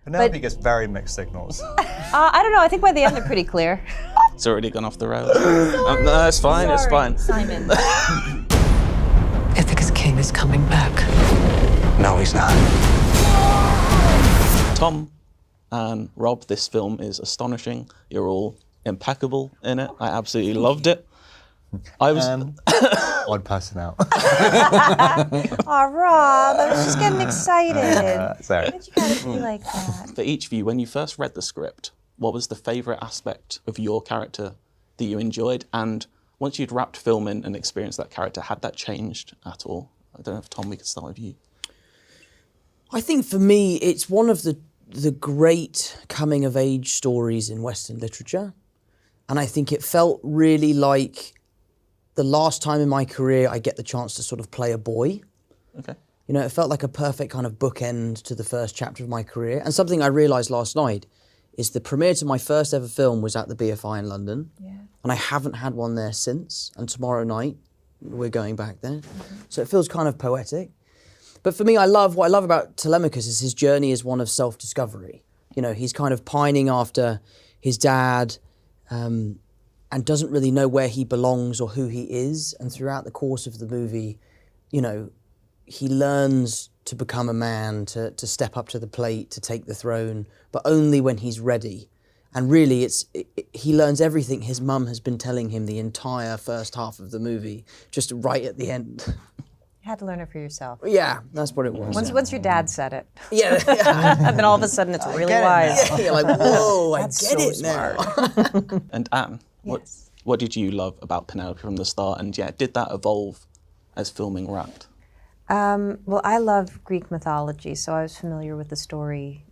Penelope gets very mixed signals. I don't know, I think by the end they're pretty clear. It's already gone off the rails. No, it's fine, it's fine. Simon. Ithaca's king is coming back. No, he's not. Tom and Rob, this film is astonishing. You're all impeccable in it. I absolutely loved it. I was Odd person out. Aw, Rob, I was just getting excited. Sorry. Why did you gotta be like that? For each of you, when you first read the script, what was the favourite aspect of your character that you enjoyed? And once you'd wrapped filming and experienced that character, had that changed at all? I don't know if, Tom, we could start with you. I think for me, it's one of the great coming-of-age stories in Western literature. And I think it felt really like the last time in my career I get the chance to sort of play a boy. Okay. You know, it felt like a perfect kind of bookend to the first chapter of my career. And something I realised last night is the premiere to my first ever film was at the BFI in London. Yeah. And I haven't had one there since. And tomorrow night, we're going back there. Mm-hmm. So it feels kind of poetic. But for me, what I love about Telemachus is his journey is one of self-discovery. You know, he's kind of pining after his dad, and doesn't really know where he belongs or who he is. And throughout the course of the movie, you know, he learns to become a man, to step up to the plate, to take the throne, but only when he's ready. And really, he learns everything his mum has been telling him the entire first half of the movie, just right at the end. You had to learn it for yourself. Yeah, that's what it was. Once your dad said it. Yeah. And then all of a sudden it's really wise. Yeah, you're like, whoa, I get so it smart. now. And Anne, Yes. what did you love about Penelope from the start? And yeah, did that evolve as filming wrapped? Well, I love Greek mythology, so I was familiar with the story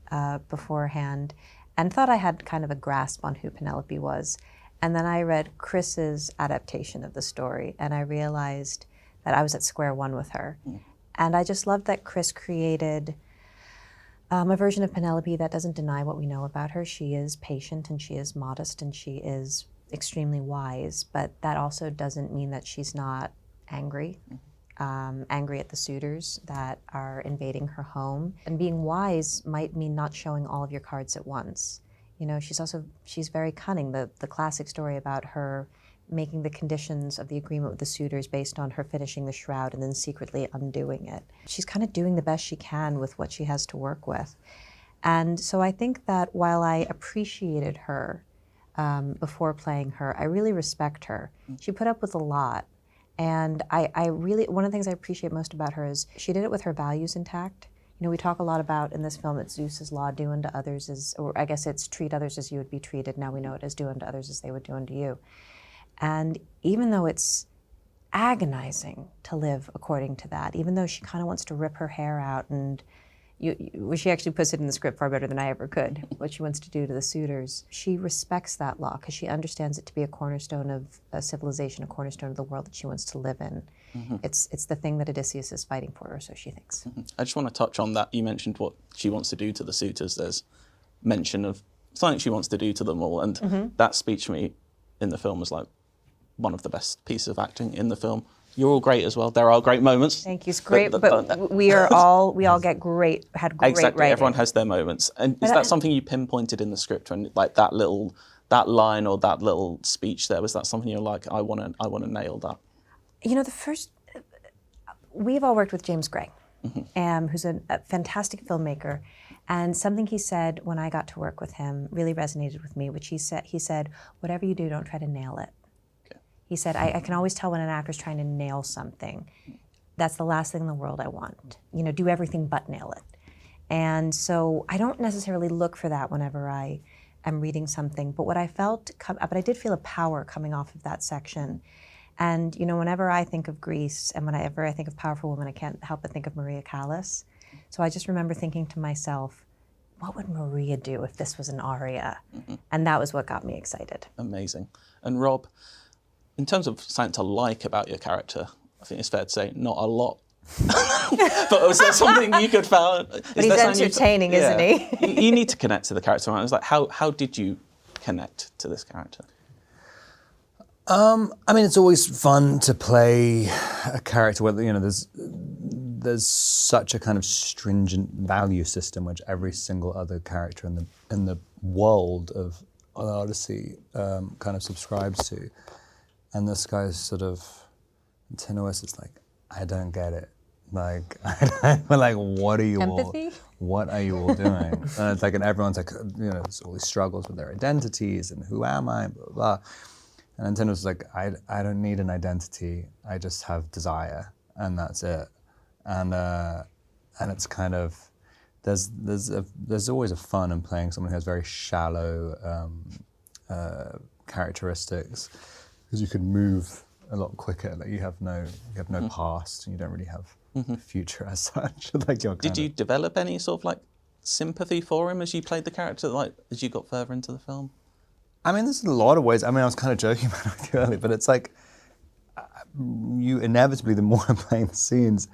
beforehand and thought I had kind of a grasp on who Penelope was. And then I read Chris's adaptation of the story, and I realized that I was at square one with her. And I just loved that Chris created a version of Penelope that doesn't deny what we know about her. She is patient, and she is modest, and she is extremely wise, but that also doesn't mean that she's not angry. Angry at the suitors that are invading her home. And being wise might mean not showing all of your cards at once. You know, she's very cunning. The classic story about her making the conditions of the agreement with the suitors based on her finishing the shroud and then secretly undoing it. She's kind of doing the best she can with what she has to work with. And so I think that while I appreciated her before playing her, I really respect her. She put up with a lot. And I really, one of the things I appreciate most about her is she did it with her values intact. You know, we talk a lot about in this film that Zeus's law, do unto others as, or I guess it's treat others as you would be treated. Now we know it as do unto others as they would do unto you. And even though it's agonizing to live according to that, even though she kind of wants to rip her hair out and she actually puts it in the script far better than I ever could, what she wants to do to the suitors. She respects that law because she understands it to be a cornerstone of a civilization, a cornerstone of the world that she wants to live in. Mm-hmm. It's the thing that Odysseus is fighting for, or so she thinks. Mm-hmm. I just want to touch on that. You mentioned what she wants to do to the suitors. There's mention of something she wants to do to them all, and that speech to me in the film was like one of the best pieces of acting in the film. You're all great as well. There are great moments. Thank you. It's great, but we all had great exactly, writing. Everyone has their moments. And is that something you pinpointed in the script, when like that line or that little speech there? Was that something you're like, I want to nail that? You know, we've all worked with James Gray, who's a fantastic filmmaker, and something he said when I got to work with him really resonated with me. Which he said, whatever you do, don't try to nail it. He said, I can always tell when an actor's trying to nail something. That's the last thing in the world I want. You know, do everything but nail it. And so I don't necessarily look for that whenever I am reading something, but what I felt, but I did feel a power coming off of that section. And, you know, whenever I think of Greece and whenever I think of powerful women, I can't help but think of Maria Callas. So I just remember thinking to myself, what would Maria do if this was an aria? And that was what got me excited. Amazing. And Rob, in terms of something to like about your character, I think it's fair to say not a lot. But was there something you could find? But he's entertaining, isn't he? You need to connect to the character, right? It's like, how did you connect to this character? I mean, it's always fun to play a character where, you know, there's such a kind of stringent value system which every single other character in the world of Odyssey kind of subscribes to, and this guy's sort of Antinous is like, I don't get it. Like, like, what are you Empathy? what are you all doing? And it's like, and everyone's like, there's all these struggles with their identities and who am I, blah, blah, blah. And Antinous is like, I don't need an identity. I just have desire, and that's it. And it's kind of, there's always a fun in playing someone who has very shallow characteristics, because you can move a lot quicker. Like you have no past, and you don't really have a future as such. Like Did you develop any sort of like sympathy for him as you played the character, like as you got further into the film? I mean, there's a lot of ways. I mean, I was kind of joking about it with you earlier, but it's like, you inevitably, the more I'm playing the scenes,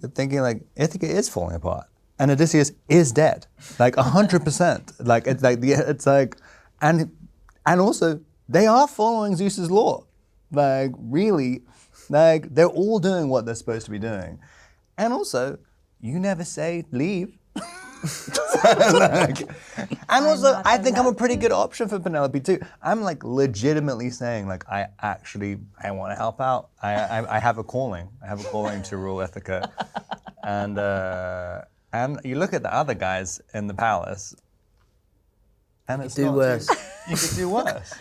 you're thinking like, Ithaca is falling apart, and Odysseus is dead, like 100%. Like it's like, and also they are following Zeus's law, like really, like they're all doing what they're supposed to be doing, and also you never say leave. Like, and also, I think I'm a pretty good option for Penelope too. I'm like legitimately saying, like, I want to help out. I have a calling. I have a calling to rule Ithaca. And you look at the other guys in the palace, and it's do worse. You could do worse.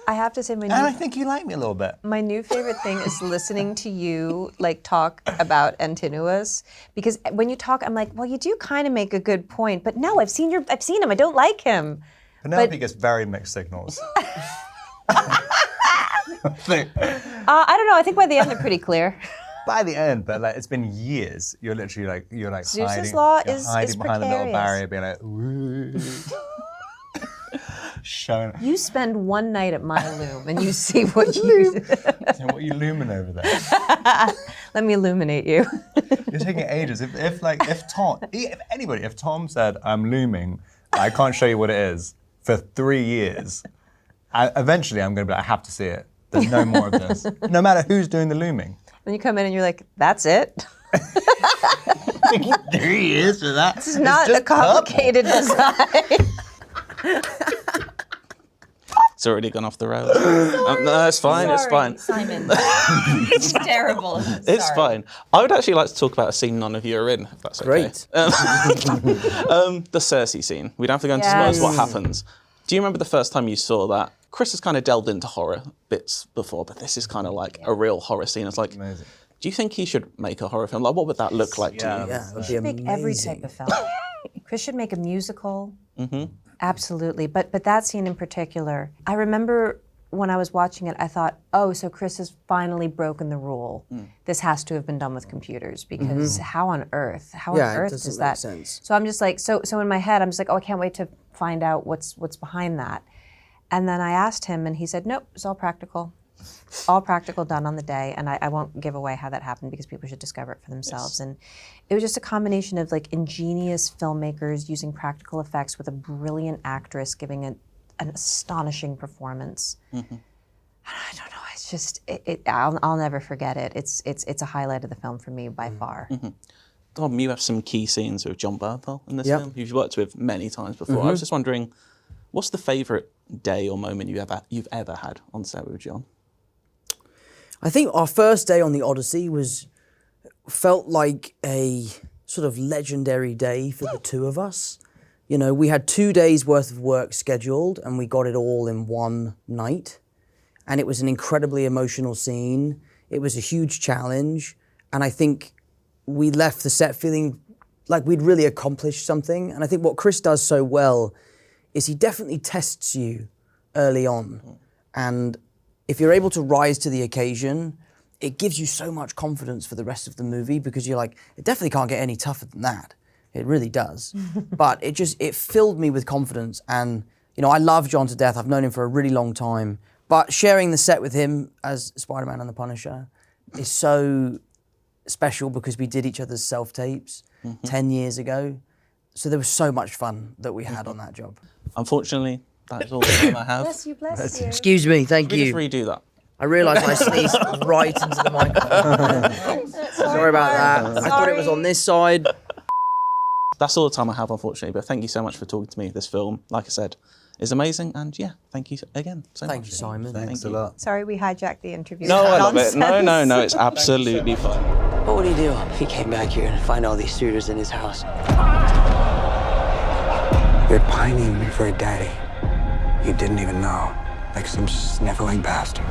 I have to say, And I think you like me a little bit. my new favorite thing is listening to you like talk about Antinous, because when you talk, I'm like, well, you do kind of make a good point, but no, I've seen him. I don't like him. Penelope gets very mixed signals. I don't know. I think by the end they're pretty clear. By the end, but like it's been years. You're literally like Zeus's hiding, law you're is hiding behind the little precarious. barrier, being like, woo. Showing. You spend one night at my loom and you see what you. So what are you looming over there? Let me illuminate you. You're taking ages. If Tom said, I'm looming, I can't show you what it is, for 3 years, eventually I'm going to be like, I have to see it. There's no more of this. No matter who's doing the looming. When you come in and you're like, that's it. 3 years for that. This is not a complicated design. It's already gone off the rails. No, it's fine. It's fine. Simon. It's terrible. It's fine. I would actually like to talk about a scene none of you are in, if that's okay. Great. The Cersei scene. We don't have to go into spoilers what happens. Do you remember the first time you saw that? Chris has kind of delved into horror bits before, but this is kind of like a real horror scene. It's like, Amazing. do you think he should make a horror film? Like, what would that look like to you? Yeah, it would be Make every amazing. type of film. Chris should make a musical. Absolutely. But that scene in particular, I remember when I was watching it, I thought, oh, so Chris has finally broken the rule. This has to have been done with computers, because how on earth Yeah, it does doesn't that? make sense. So I'm just like, so in my head, I'm just like, oh, I can't wait to find out what's behind that. And then I asked him, and he said, nope, it's all practical. All practical, done on the day, and I won't give away how that happened because people should discover it for themselves. And it was just a combination of like ingenious filmmakers using practical effects with a brilliant actress giving an astonishing performance. I don't know, it's just, I'll never forget it. It's a highlight of the film for me by far. Tom, you have some key scenes with John Bernthal in this Yep. film. You've worked with many times before. I was just wondering, what's the favourite day or moment you've ever had on set with John? I think our first day on the Odyssey felt like a sort of legendary day for the two of us. You know, we had 2 days worth of work scheduled and we got it all in one night. And it was an incredibly emotional scene. It was a huge challenge. And I think we left the set feeling like we'd really accomplished something. And I think what Chris does so well is he definitely tests you early on. And if you're able to rise to the occasion, it gives you so much confidence for the rest of the movie, because you're like, it definitely can't get any tougher than that. It really does. But it filled me with confidence. And, you know, I love John to death. I've known him for a really long time. But sharing the set with him as Spider-Man and the Punisher is so special, because we did each other's self-tapes 10 years ago. So there was so much fun that we had on that job. Unfortunately, that is all the time I have. Bless you. Excuse me, thank Can we you. just redo that? I realised I sneezed right into the microphone. Sorry about that. I thought it was on this side. That's all the time I have, unfortunately, but thank you so much for talking to me. This film, like I said, is amazing, and yeah, thank you again so much. Thank you, Simon. Thanks a lot. Sorry we hijacked the interview. No, I love it. Nonsense. No, it's absolutely fine. What would he do if he came back here and find all these suitors in his house? They're pining for a daddy you didn't even know, like some sniveling bastard.